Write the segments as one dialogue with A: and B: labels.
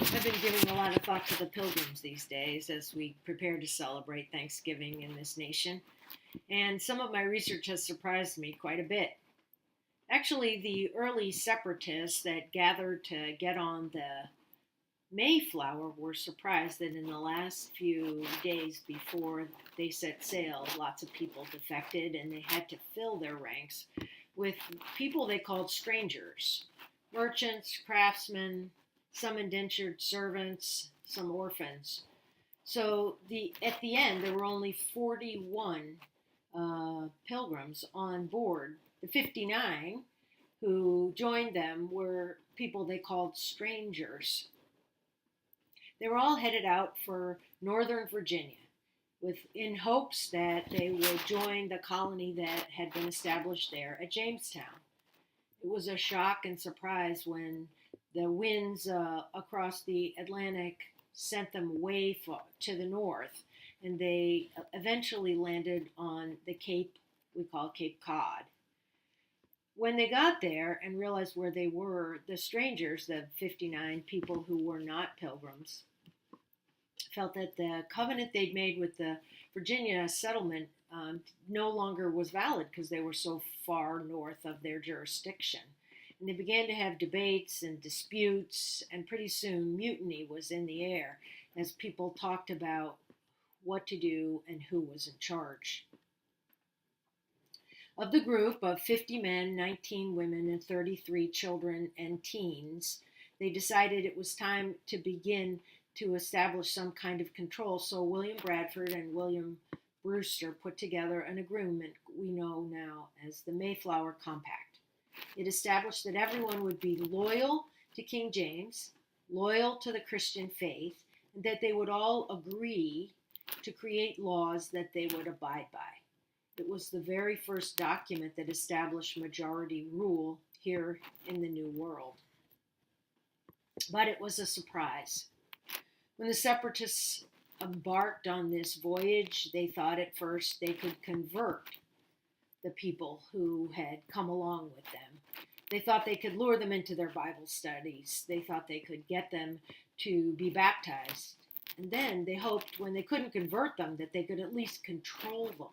A: I've been giving a lot of thought to the Pilgrims these days as we prepare to celebrate Thanksgiving in this nation, and some of my research has surprised me quite a bit. Actually, the early separatists that gathered to get on the Mayflower were surprised that in the last few days before they set sail, lots of people defected and they had to fill their ranks with people they called strangers, merchants, craftsmen, some indentured servants, some orphans. So at the end, there were only 41 pilgrims on board. The 59 who joined them were people they called strangers. They were all headed out for Northern Virginia in hopes that they would join the colony that had been established there at Jamestown. It was a shock and surprise when the winds across the Atlantic sent them way far to the north, and they eventually landed on the Cape we call Cape Cod. When they got there and realized where they were, the strangers, the 59 people who were not pilgrims, felt that the covenant they'd made with the Virginia settlement no longer was valid because they were so far north of their jurisdiction. And they began to have debates and disputes, and pretty soon mutiny was in the air as people talked about what to do and who was in charge. Of the group of 50 men, 19 women, and 33 children and teens, they decided it was time to begin to establish some kind of control. So William Bradford and William Brewster put together an agreement we know now as the Mayflower Compact. It established that everyone would be loyal to King James, loyal to the Christian faith, and that they would all agree to create laws that they would abide by. It was the very first document that established majority rule here in the New World. But it was a surprise. When the separatists embarked on this voyage, they thought at first they could convert the people who had come along with them. They thought they could lure them into their Bible studies. They thought they could get them to be baptized. And then they hoped when they couldn't convert them that they could at least control them.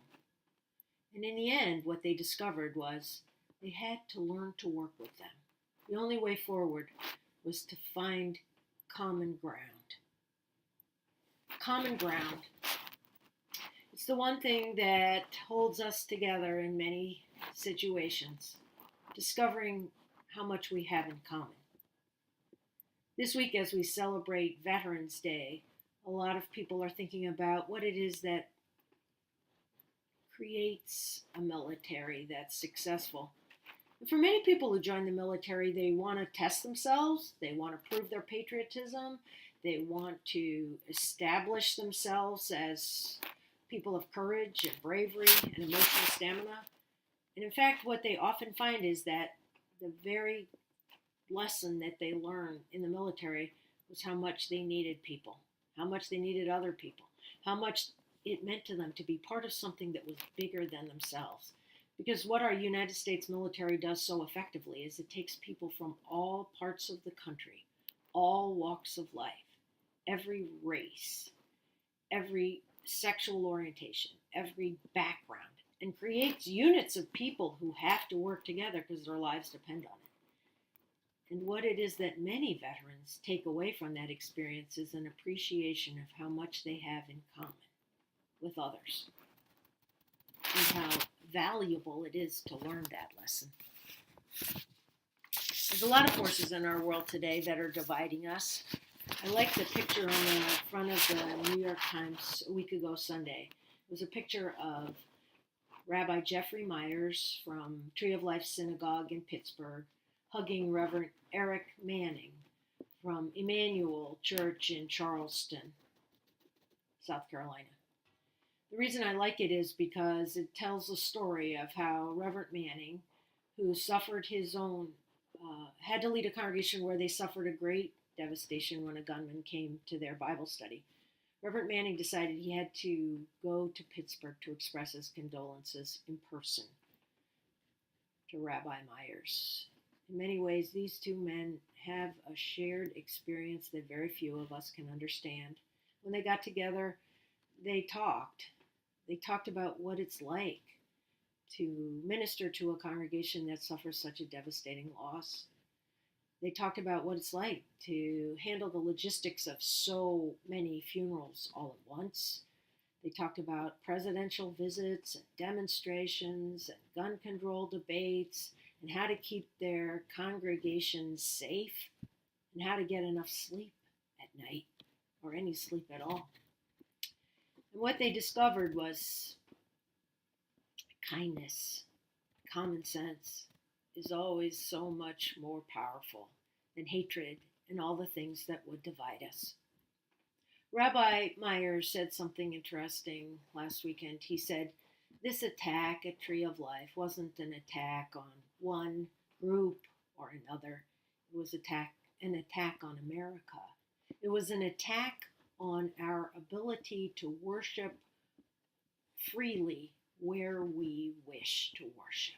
A: And in the end, what they discovered was they had to learn to work with them. The only way forward was to find common ground. Common ground. It's the one thing that holds us together in many situations, discovering how much we have in common. This week, as we celebrate Veterans Day, a lot of people are thinking about what it is that creates a military that's successful. And for many people who join the military, they want to test themselves, they want to prove their patriotism, they want to establish themselves as people of courage and bravery and emotional stamina. And in fact, what they often find is that the very lesson that they learned in the military was how much they needed people, how much they needed other people, how much it meant to them to be part of something that was bigger than themselves. Because what our United States military does so effectively is it takes people from all parts of the country, all walks of life, every race, every sexual orientation, every background, and creates units of people who have to work together because their lives depend on it. And what it is that many veterans take away from that experience is an appreciation of how much they have in common with others and how valuable it is to learn that lesson. There's a lot of forces in our world today that are dividing us. I like the picture on the front of the New York Times a week ago Sunday. It was a picture of Rabbi Jeffrey Myers from Tree of Life Synagogue in Pittsburgh hugging Reverend Eric Manning from Emmanuel Church in Charleston, South Carolina. The reason I like it is because it tells the story of how Reverend Manning, who suffered his own, had to lead a congregation where they suffered a great devastation when a gunman came to their Bible study. Reverend Manning decided he had to go to Pittsburgh to express his condolences in person to Rabbi Myers. In many ways, these two men have a shared experience that very few of us can understand. When they got together, they talked. They talked about what it's like to minister to a congregation that suffers such a devastating loss. They talked about what it's like to handle the logistics of so many funerals all at once. They talked about presidential visits and demonstrations and gun control debates and how to keep their congregations safe and how to get enough sleep at night or any sleep at all. And what they discovered was kindness, common sense is always so much more powerful than hatred and all the things that would divide us. Rabbi Myers said something interesting last weekend. He said, this attack at Tree of Life wasn't an attack on one group or another. It was an attack on America. It was an attack on our ability to worship freely where we wish to worship.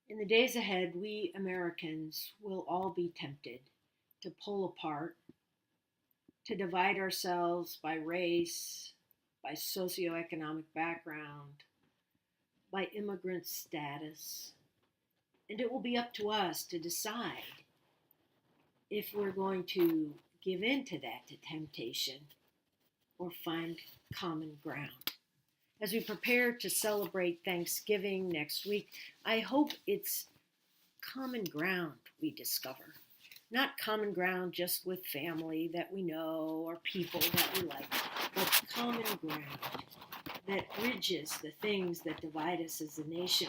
A: In the days ahead, we Americans will all be tempted to pull apart, to divide ourselves by race, by socioeconomic background, by immigrant status. And it will be up to us to decide if we're going to give in to that temptation or find common ground. As we prepare to celebrate Thanksgiving next week, I hope it's common ground we discover. Not common ground just with family that we know or people that we like, but common ground that bridges the things that divide us as a nation.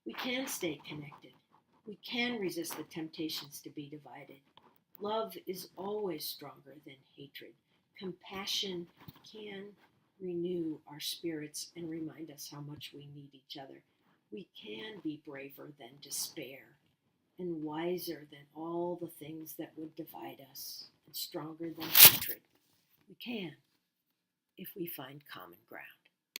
A: We can stay connected. We can resist the temptations to be divided. Love is always stronger than hatred. Compassion can renew our spirits and remind us how much we need each other. We can be braver than despair and wiser than all the things that would divide us and stronger than hatred. We can if we find common ground.